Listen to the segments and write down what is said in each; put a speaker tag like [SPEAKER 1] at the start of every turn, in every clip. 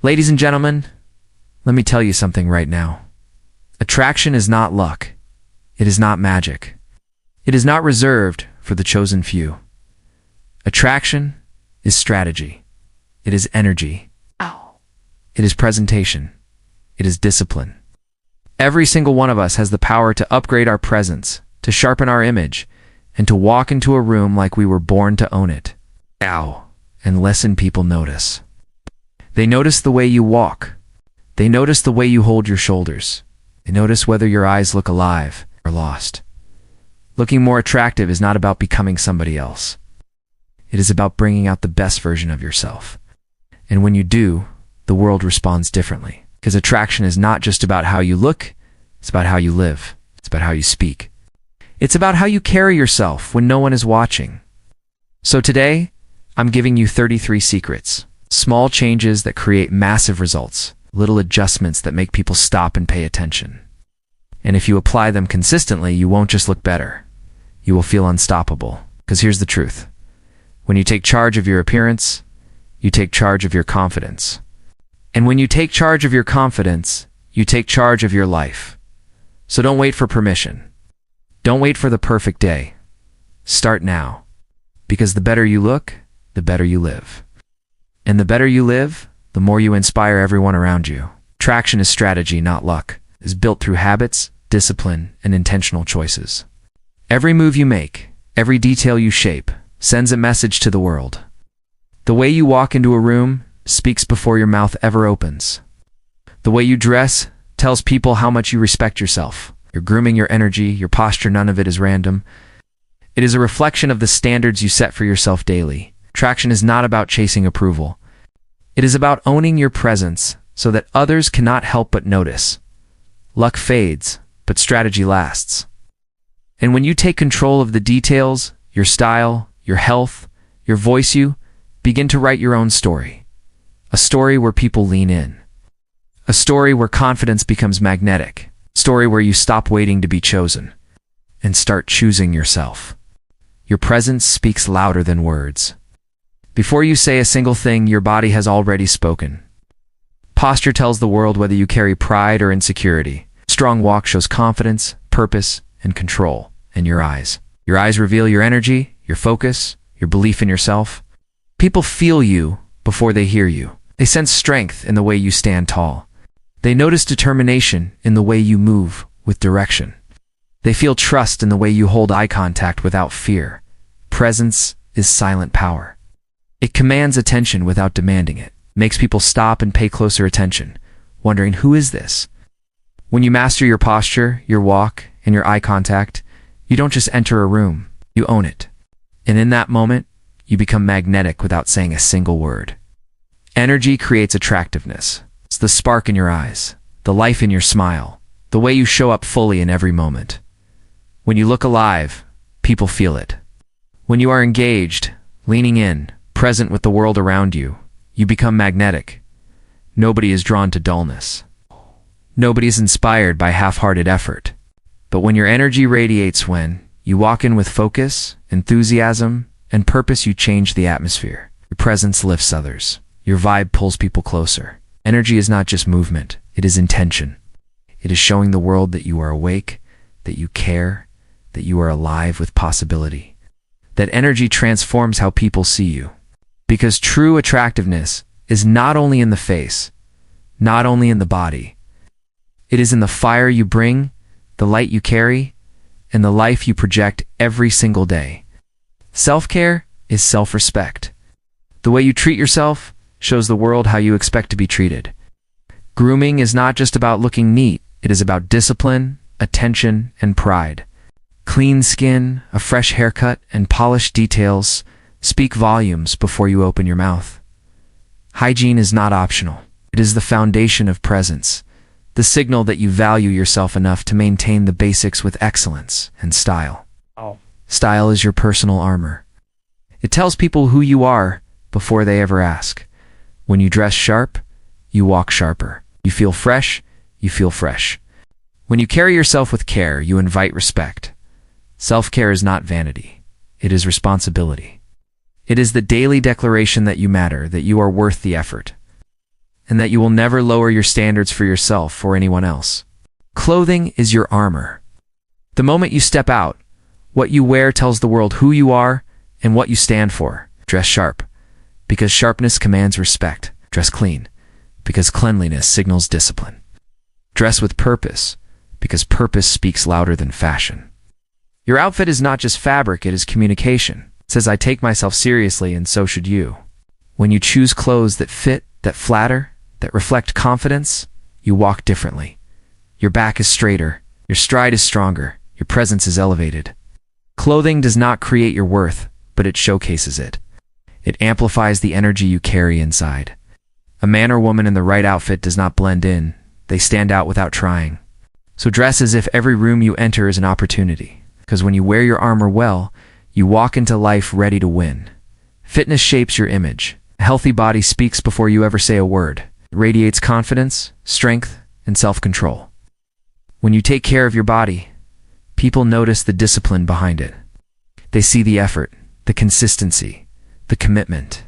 [SPEAKER 1] Ladies and gentlemen, let me tell you something right now. Attraction is not luck. It is not magic. It is not reserved for the chosen few. Attraction is strategy. It is energy. It is presentation. It is discipline. Every single one of us has the power to upgrade our presence, to sharpen our image, and to walk into a room like we were born to own it. And listen, people notice. They notice the way you walk. They notice the way you hold your shoulders. They notice whether your eyes look alive or lost. Looking more attractive is not about becoming somebody else. It is about bringing out the best version of yourself. And when you do, the world responds differently. Because attraction is not just about how you look, it's about how you live. It's about how you speak. It's about how you carry yourself when no one is watching. So today, I'm giving you 33 secrets. Small changes that create massive results. Little adjustments that make people stop and pay attention. And if you apply them consistently, you won't just look better. You will feel unstoppable. Because here's the truth. When you take charge of your appearance, you take charge of your confidence. And when you take charge of your confidence, you take charge of your life. So don't wait for permission. Don't wait for the perfect day. Start now. Because the better you look, the better you live. And the better you live, the more you inspire everyone around you. Attraction is strategy, not luck. It is built through habits, discipline, and intentional choices. Every move you make, every detail you shape, sends a message to the world. The way you walk into a room speaks before your mouth ever opens. The way you dress tells people how much you respect yourself. Your grooming, your energy, your posture, none of it is random. It is a reflection of the standards you set for yourself daily. Attraction is not about chasing approval. It is about owning your presence so that others cannot help but notice. Luck fades, but strategy lasts. And when you take control of the details, your style, your health, your voice, you begin to write your own story. A story where people lean in. A story where confidence becomes magnetic. A story where you stop waiting to be chosen and start choosing yourself. Your presence speaks louder than words. Before you say a single thing, your body has already spoken. Posture tells the world whether you carry pride or insecurity. Strong walk shows confidence, purpose, and control. And your eyes. Your eyes reveal your energy, your focus, your belief in yourself. People feel you before they hear you. They sense strength in the way you stand tall. They notice determination in the way you move with direction. They feel trust in the way you hold eye contact without fear. Presence is silent power. It commands attention without demanding it, makes people stop and pay closer attention, wondering, who is this? When you master your posture, your walk, and your eye contact, you don't just enter a room, you own it. And in that moment, you become magnetic without saying a single word. Energy creates attractiveness. It's the spark in your eyes, the life in your smile, the way you show up fully in every moment. When you look alive, people feel it. When you are engaged, leaning in, present with the world around you, you become magnetic. Nobody is drawn to dullness. Nobody is inspired by half-hearted effort. But when your energy radiates, when you walk in with focus, enthusiasm, and purpose, you change the atmosphere. Your presence lifts others. Your vibe pulls people closer. Energy is not just movement, it is intention. It is showing the world that you are awake, that you care, that you are alive with possibility. That energy transforms how people see you. Because true attractiveness is not only in the face, not only in the body. It is in the fire you bring, the light you carry, and the life you project every single day. Self-care is self-respect. The way you treat yourself shows the world how you expect to be treated. Grooming is not just about looking neat, it is about discipline, attention, and pride. Clean skin, a fresh haircut, and polished details speak volumes before you open your mouth. Hygiene is not optional. It is the foundation of presence, the signal that you value yourself enough to maintain the basics with excellence and style. Style is your personal armor. It tells people who you are before they ever ask. When you dress sharp, you walk sharper. You feel fresh, you feel fresh. When you carry yourself with care, you invite respect. Self-care is not vanity. It is responsibility. It is the daily declaration that you matter, that you are worth the effort. and that you will never lower your standards for yourself or anyone else. Clothing is your armor. The moment you step out, what you wear tells the world who you are and what you stand for. Dress sharp, because sharpness commands respect. Dress clean, because cleanliness signals discipline. Dress with purpose, because purpose speaks louder than fashion. Your outfit is not just fabric, it is communication. It says, I take myself seriously, and so should you. When you choose clothes that fit, that flatter, that reflect confidence, you walk differently. Your back is straighter, your stride is stronger, your presence is elevated. Clothing does not create your worth, but it showcases it. It amplifies the energy you carry inside. A man or woman in the right outfit does not blend in, they stand out without trying. So dress as if every room you enter is an opportunity, because when you wear your armor well, you walk into life ready to win. Fitness shapes your image. A healthy body speaks before you ever say a word. It radiates confidence, strength, and self-control. When you take care of your body, people notice the discipline behind it. They see the effort, the consistency, the commitment.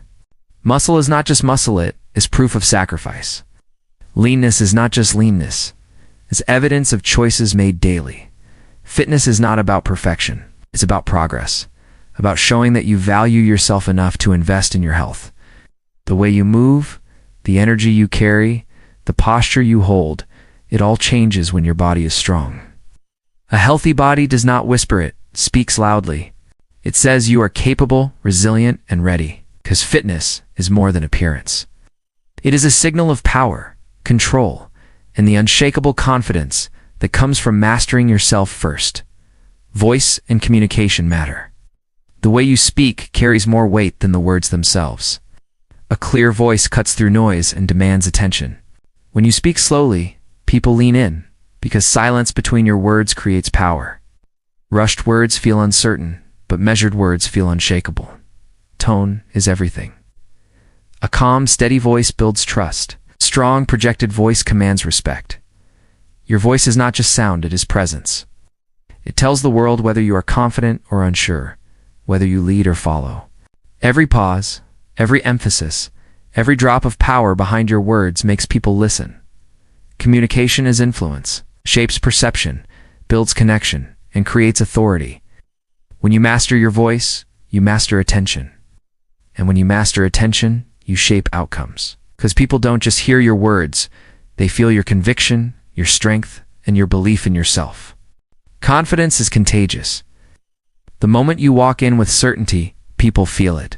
[SPEAKER 1] Muscle is not just muscle, it is proof of sacrifice. Leanness is not just leanness, it's evidence of choices made daily. Fitness is not about perfection, it's about progress, about showing that you value yourself enough to invest in your health. The way you move, the energy you carry, the posture you hold, it all changes when your body is strong. A healthy body does not whisper, it speaks loudly. It says you are capable, resilient, and ready, because fitness is more than appearance. It is a signal of power, control, and the unshakable confidence that comes from mastering yourself first. Voice and communication matter. The way you speak carries more weight than the words themselves. A clear voice cuts through noise and demands attention. When you speak slowly, people lean in, because silence between your words creates power. Rushed words feel uncertain, but measured words feel unshakable. Tone is everything. A calm, steady voice builds trust. Strong, projected voice commands respect. Your voice is not just sound, it is presence. It tells the world whether you are confident or unsure, whether you lead or follow. Every pause, every emphasis, every drop of power behind your words makes people listen. Communication is influence, shapes perception, builds connection, and creates authority. When you master your voice, you master attention. And when you master attention, you shape outcomes. Because people don't just hear your words, they feel your conviction, your strength, and your belief in yourself. Confidence is contagious. The moment you walk in with certainty, people feel it.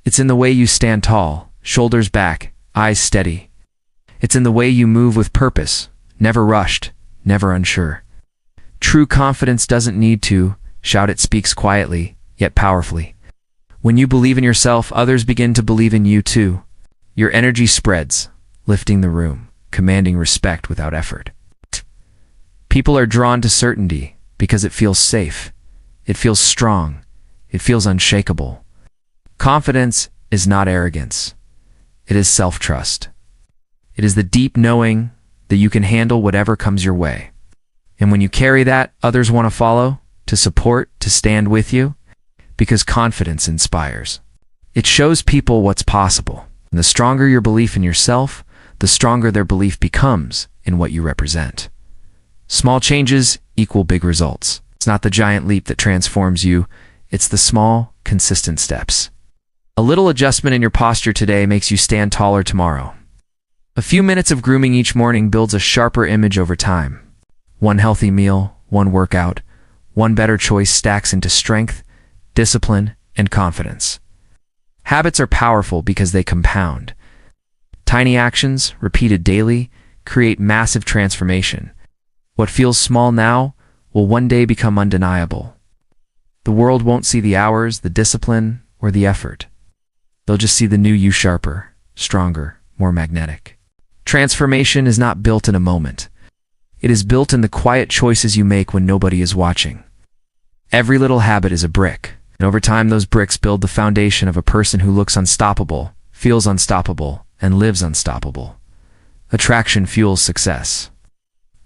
[SPEAKER 1] It's in the way you stand tall, shoulders back, eyes steady. It's in the way you move with purpose, never rushed, never unsure. True confidence doesn't need to shout, it speaks quietly, yet powerfully. When you believe in yourself, others begin to believe in you too. Your energy spreads, lifting the room, commanding respect without effort. People are drawn to certainty because it feels safe. It feels strong. It feels unshakable. Confidence is not arrogance. It is self-trust. It is the deep knowing that you can handle whatever comes your way. And when you carry that, others want to follow, to support, to stand with you, because confidence inspires. It shows people what's possible. And the stronger your belief in yourself, the stronger their belief becomes in what you represent. Small changes equal big results. It's not the giant leap that transforms you, it's the small, consistent steps. A little adjustment in your posture today makes you stand taller tomorrow. A few minutes of grooming each morning builds a sharper image over time. One healthy meal, one workout, one better choice stacks into strength, discipline, and confidence. Habits are powerful because they compound. Tiny actions, repeated daily, create massive transformation. What feels small now will one day become undeniable. The world won't see the hours, the discipline, or the effort. They'll just see the new you, sharper, stronger, more magnetic. Transformation is not built in a moment. It is built in the quiet choices you make when nobody is watching. Every little habit is a brick. And over time, those bricks build the foundation of a person who looks unstoppable, feels unstoppable, and lives unstoppable. Attraction fuels success.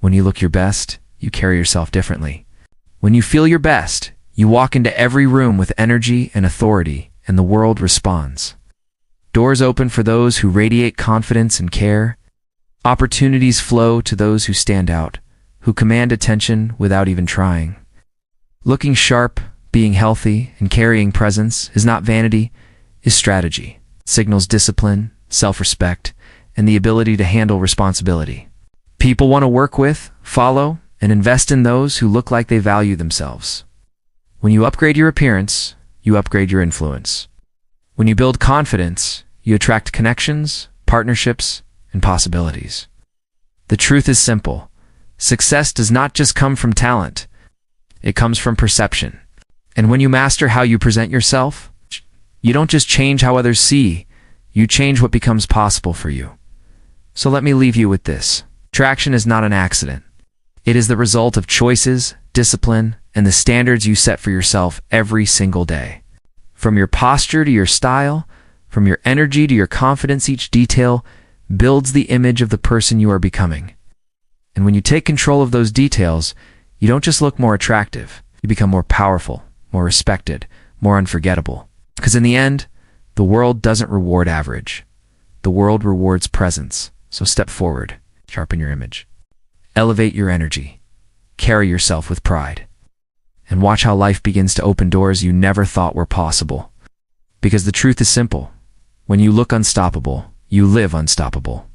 [SPEAKER 1] When you look your best, you carry yourself differently. When you feel your best, you walk into every room with energy and authority, and the world responds. Doors open for those who radiate confidence and care. Opportunities flow to those who stand out, who command attention without even trying. Looking sharp, being healthy, and carrying presence is not vanity, is strategy. It signals discipline, self-respect, and the ability to handle responsibility. People want to work with, follow, and invest in those who look like they value themselves. When you upgrade your appearance, you upgrade your influence. When you build confidence, you attract connections, partnerships, and possibilities. The truth is simple. Success does not just come from talent. It comes from perception. And when you master how you present yourself, you don't just change how others see, you change what becomes possible for you. So let me leave you with this. Attraction is not an accident. It is the result of choices, discipline, and the standards you set for yourself every single day. From your posture to your style, from your energy to your confidence, each detail builds the image of the person you are becoming. And when you take control of those details, you don't just look more attractive, you become more powerful, more respected, more unforgettable. Because in the end, the world doesn't reward average. The world rewards presence. So step forward, sharpen your image, elevate your energy, carry yourself with pride, and watch how life begins to open doors you never thought were possible. Because the truth is simple. When you look unstoppable, you live unstoppable.